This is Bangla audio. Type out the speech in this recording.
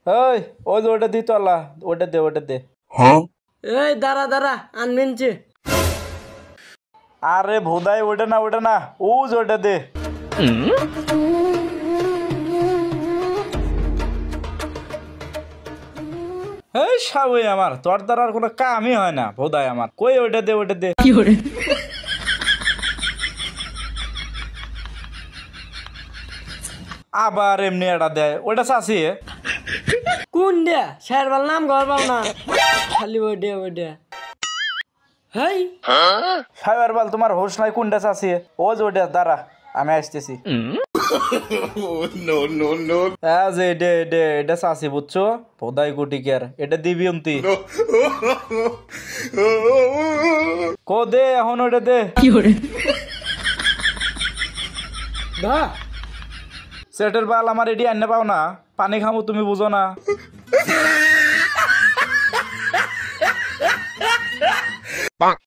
ওই ওই যে ওটা দি তলা ওটা দে এই দাঁড়া দাঁড়া আনবেনছে। আরে ভোদাই ওটা না ও যে ওটা দে এই সাবই আমার তোর দ্বারা আর কোনো কামই হয় না ভোদাই আমার কই ওটা দে কি করে আবার এমনি এটা দেয় ওটা চাষি কোন দে শেরবাল নাম ঘর পাও না খালি ওডে হেই সাইবার বাল তোমার হোশ নাই কোনটা চাষি ও যে ওটা দাঁড়া আমি আসতেছি যে এটা চাষি বুঝছো ভোদাই গুটিকার এটা দিবি অন্তি কো দে এখন ওটা দে কি করে দা সেটের বাল আমার এডি আনতে পাও না পানি খামো তুমি বুঝো না